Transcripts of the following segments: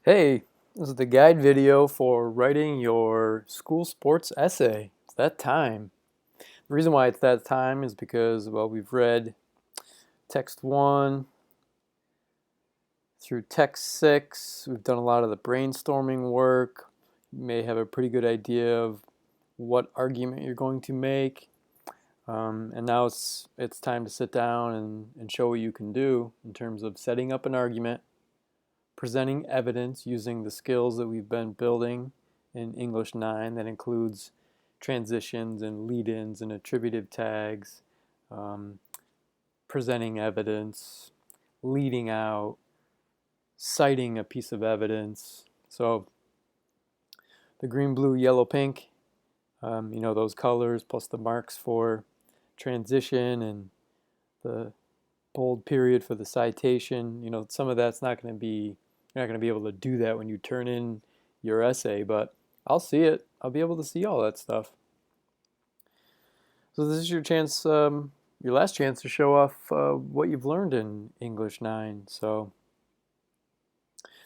Hey, this is the guide video for writing your school sports essay. It's that time. The reason why it's that time is because, well, we've read text 1 through text 6. We've done a lot of the brainstorming work. You may have a pretty good idea of what argument you're going to make. And now it's time to sit down and show what you can do in terms of setting up an argument, presenting evidence using the skills that we've been building in English 9 that includes transitions and lead-ins and attributive tags, um, presenting evidence, leading out, citing a piece of evidence. So the green, blue, yellow, pink, those colors plus the marks for transition and the bold period for the citation. Some of that's not going to be, you're not going to be able to do that when you turn in your essay, but I'll see it. I'll be able to see all that stuff. So this is your chance, your last chance to show off what you've learned in English 9. So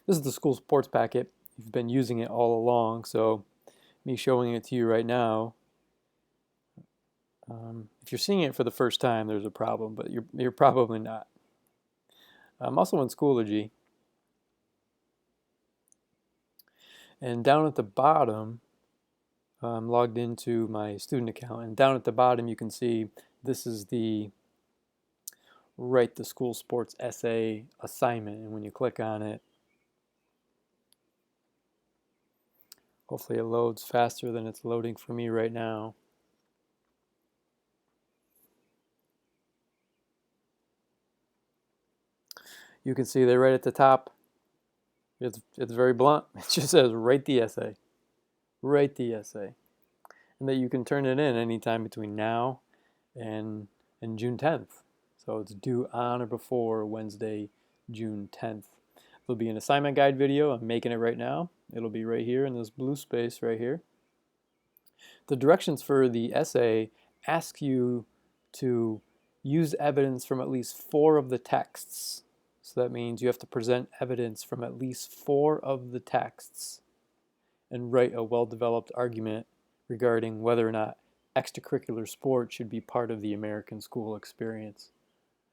this is the school sports packet. You've been using it all along, so me showing it to you right now, if you're seeing it for the first time, there's a problem, but you're probably not. I'm also in Schoology. And down at the bottom, I'm logged into my student account, and down at the bottom you can see this is the write the school sports essay assignment, and when you click on it, hopefully it loads faster than it's loading for me right now. You can see there right at the top, it's very blunt. It just says write the essay. Write the essay. And that you can turn it in anytime between now and June 10th. So it's due on or before Wednesday, June 10th. There'll be an assignment guide video. I'm making it right now. It'll be right here in this blue space right here. The directions for the essay ask you to use evidence from at least 4 of the texts. So that means you have to present evidence from at least 4 of the texts and write a well-developed argument regarding whether or not extracurricular sport should be part of the American school experience.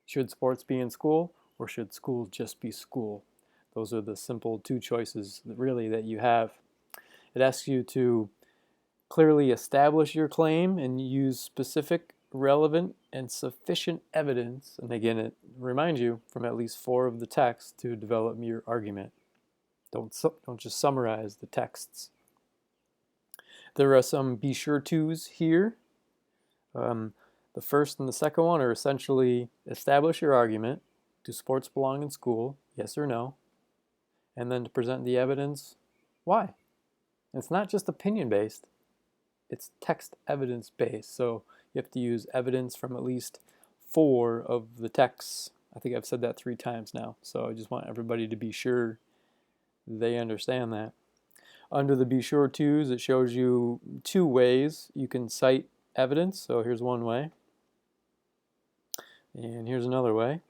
Should sports be in school, or should school just be school? Those are the simple 2 choices really that you have. It asks you to clearly establish your claim and use specific, relevant, and sufficient evidence, and again it reminds you from at least 4 of the texts to develop your argument. Don't just summarize the texts. There are some be sure tos here. The first and the second one are essentially establish your argument. Do sports belong in school? Yes or no? And then to present the evidence, why? And it's not just opinion based, it's text evidence based. So you have to use evidence from at least 4 of the texts. I think I've said that 3 times now. So I just want everybody to be sure they understand that. Under the be sure tos, it shows you 2 ways you can cite evidence. So here's one way, and here's another way.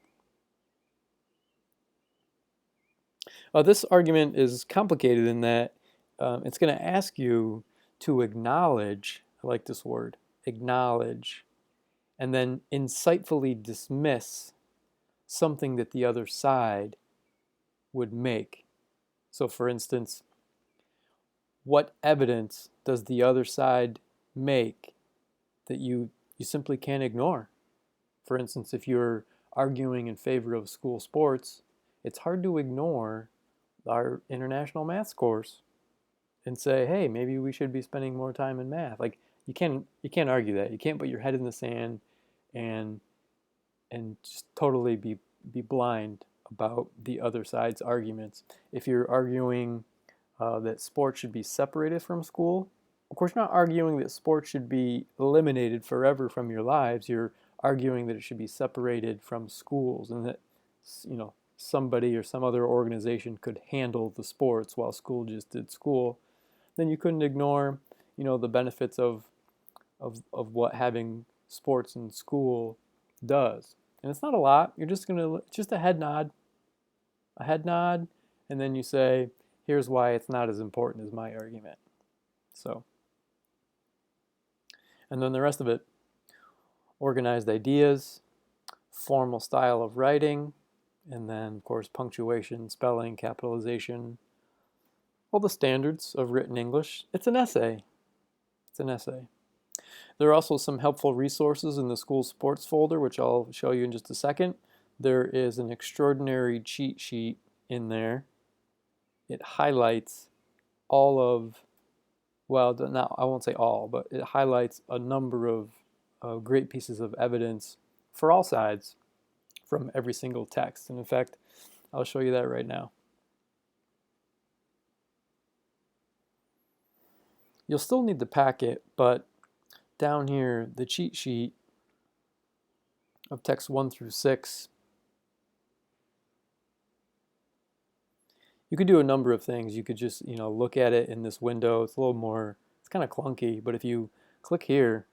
This argument is complicated in that it's going to ask you to acknowledge, I like this word, acknowledge, and then insightfully dismiss something that the other side would make. So for instance, what evidence does the other side make that you simply can't ignore? For instance, if you're arguing in favor of school sports, it's hard to ignore our international math course and say, hey, maybe we should be spending more time in math. Like you can't argue that. You can't put your head in the sand and just totally be blind about the other side's arguments. If you're arguing that sports should be separated from school, of course, you're not arguing that sports should be eliminated forever from your lives. You're arguing that it should be separated from schools, and that somebody or some other organization could handle the sports while school just did school. Then you couldn't ignore the benefits of what having sports in school does. And it's not a lot. You're just a head nod, and then you say, Here's why it's not as important as my argument. So, and then the rest of it, organized ideas, formal style of writing, and then, of course, punctuation, spelling, capitalization, all the standards of written English. It's an essay. It's an essay. There are also some helpful resources in the school sports folder, which I'll show you in just a second. There is an extraordinary cheat sheet in there. It highlights all of, well, now I won't say all, but it highlights a number of great pieces of evidence for all sides from every single text. And in fact, I'll show you that right now. You'll still need the packet, but down here, the cheat sheet of text 1 through 6, you could do a number of things. You could just, look at it in this window. It's a little more, it's kind of clunky, but if you click here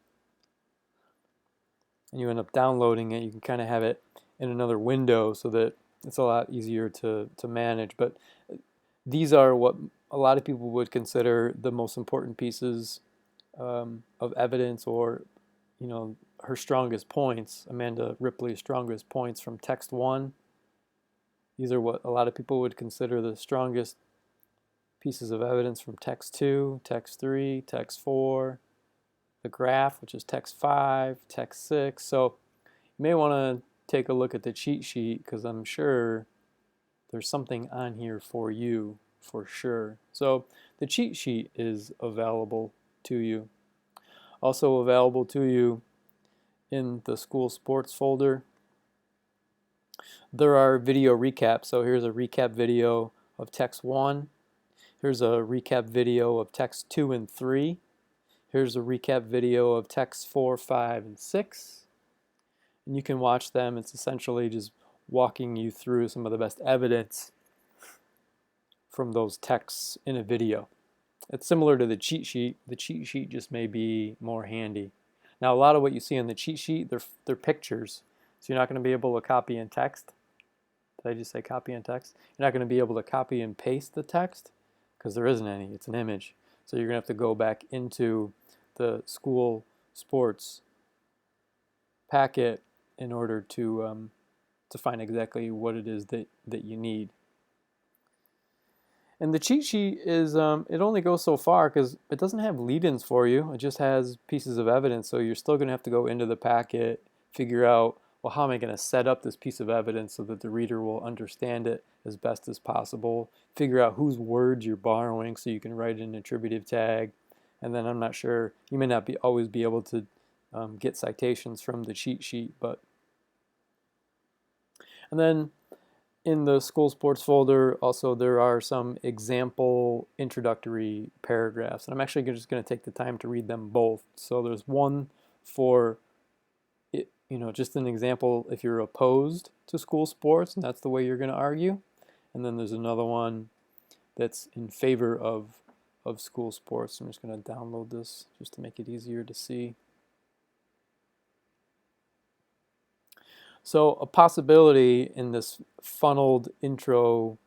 and you end up downloading it, you can kind of have it in another window so that it's a lot easier to manage. But these are what a lot of people would consider the most important pieces of evidence, or her strongest points, Amanda Ripley's strongest points from text 1. These are what a lot of people would consider the strongest pieces of evidence from text 2, text 3, text 4, the graph, which is text 5, text 6. So you may want to take a look at the cheat sheet, because I'm sure there's something on here for you for sure. So the cheat sheet is available to you. Also available to you in the school sports folder, there are video recaps. So here's a recap video of text 1. Here's a recap video of text 2 and 3. Here's a recap video of text 4, 5, and 6. And you can watch them. It's essentially just walking you through some of the best evidence from those texts in a video. It's similar to the cheat sheet. The cheat sheet just may be more handy. Now, a lot of what you see on the cheat sheet, they're pictures. So you're not going to be able to copy and text. Did I just say copy and text? You're not going to be able to copy and paste the text because there isn't any. It's an image. So you're going to have to go back into the school sports packet in order to find exactly what it is that you need. And the cheat sheet is, it only goes so far because it doesn't have lead-ins for you. It just has pieces of evidence. So you're still going to have to go into the packet, figure out, well, how am I going to set up this piece of evidence so that the reader will understand it as best as possible, figure out whose words you're borrowing so you can write an attributive tag. And then I'm not sure, you may not always be able to get citations from the cheat sheet, but. And then in the school sports folder, also there are some example introductory paragraphs. And I'm actually just going to take the time to read them both. So there's one for, just an example if you're opposed to school sports, and that's the way you're going to argue. And then there's another one that's in favor of school sports. I'm just going to download this just to make it easier to see. So a possibility in this funneled intro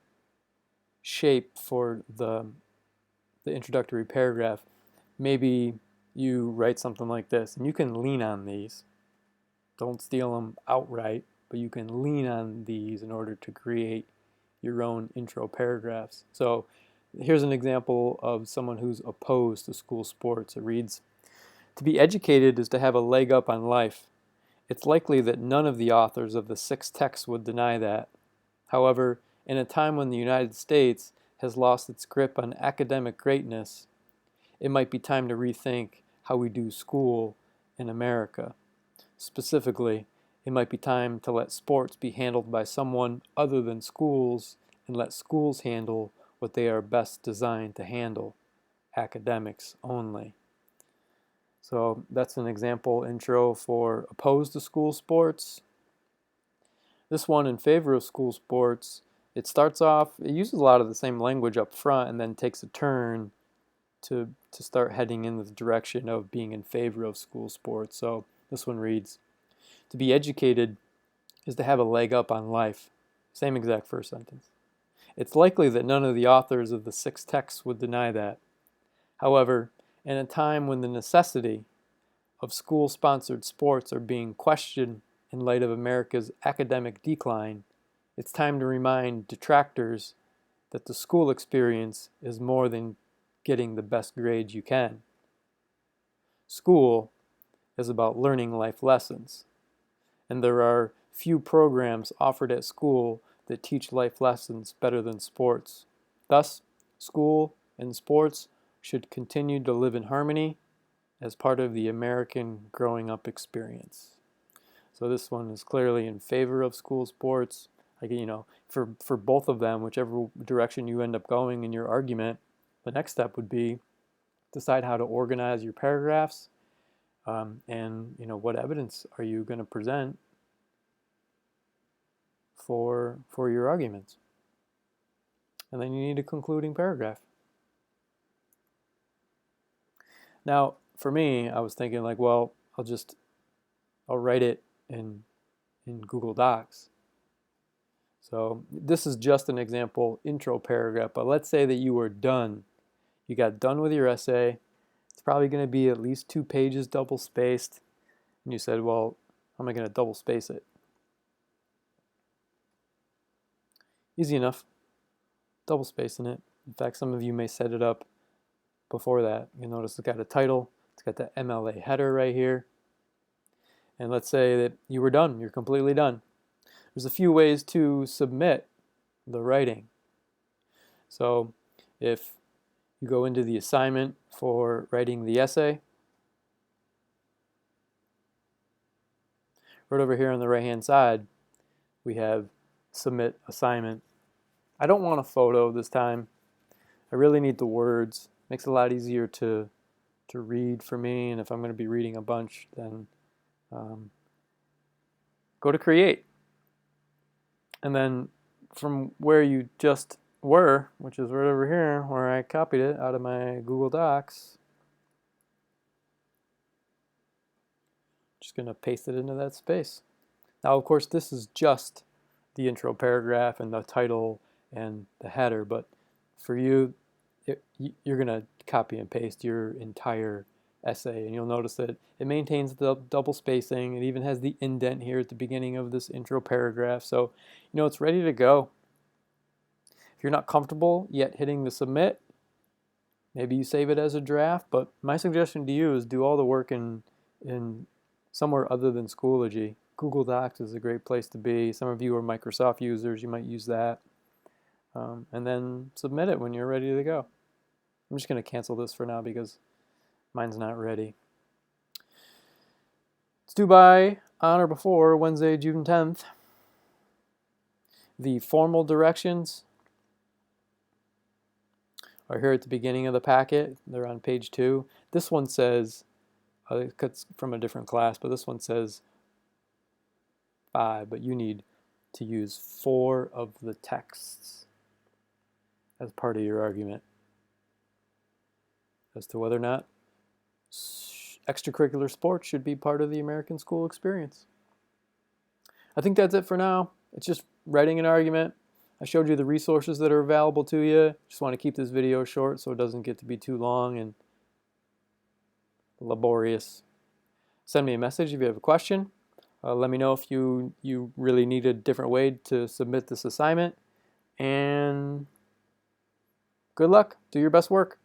shape for the introductory paragraph, maybe you write something like this, and you can lean on these. Don't steal them outright, but you can lean on these in order to create your own intro paragraphs. So here's an example of someone who's opposed to school sports. It reads, "To be educated is to have a leg up on life. It's likely that none of the authors of the 6 texts would deny that. However, in a time when the United States has lost its grip on academic greatness, it might be time to rethink how we do school in America. Specifically, it might be time to let sports be handled by someone other than schools and let schools handle what they are best designed to handle, academics only." So that's an example intro for opposed to school sports. This one in favor of school sports, it starts off, it uses a lot of the same language up front and then takes a turn to start heading in the direction of being in favor of school sports. So this one reads, "To be educated is to have a leg up on life." Same exact first sentence. It's likely that none of the authors of the 6 texts would deny that. However, in a time when the necessity of school-sponsored sports are being questioned in light of America's academic decline, it's time to remind detractors that the school experience is more than getting the best grades you can. School is about learning life lessons, and there are few programs offered at school that teach life lessons better than sports. Thus, school and sports should continue to live in harmony as part of the American growing up experience. So this one is clearly in favor of school sports. Like, for both of them, whichever direction you end up going in your argument, the next step would be decide how to organize your paragraphs, and what evidence are you going to present for your arguments. And then you need a concluding paragraph. Now, for me, I was thinking like, well, I'll write it in Google Docs. So this is just an example intro paragraph, but let's say that you were done. You got done with your essay. It's probably going to be at least 2 pages double spaced. And you said, well, how am I going to double space it? Easy enough. Double spacing it. In fact, some of you may set it up before that. You'll notice it's got a title. It's got the Mla header right here. And let's say that you were done. You're completely done. There's a few ways to submit the writing. So if you go into the assignment for writing the essay, right over here on the right-hand side, we have submit assignment. I don't want a photo this time. I really need the words. Makes it a lot easier to read for me, and if I'm going to be reading a bunch, then go to create. And then from where you just were, which is right over here, where I copied it out of my Google Docs, just going to paste it into that space. Now, of course, this is just the intro paragraph and the title and the header, but for you, you're going to copy and paste your entire essay, and you'll notice that it maintains the double spacing. It even has the indent here at the beginning of this intro paragraph, so it's ready to go. If you're not comfortable yet hitting the submit, maybe you save it as a draft, but my suggestion to you is do all the work in somewhere other than Schoology. Google Docs is a great place to be. Some of you are Microsoft users, you might use that. And then submit it when you're ready to go. I'm just going to cancel this for now because mine's not ready. It's due by on or before Wednesday, June 10th. The formal directions are here at the beginning of the packet. They're on page 2. This one says, it's from a different class, but this one says 5, but you need to use 4 of the texts as part of your argument as to whether or not extracurricular sports should be part of the American school experience. I think that's it for now. It's just writing an argument. I showed you the resources that are available to you. Just want to keep this video short so it doesn't get to be too long and laborious. Send me a message if you have a question. Let me know if you really need a different way to submit this assignment. And good luck. Do your best work.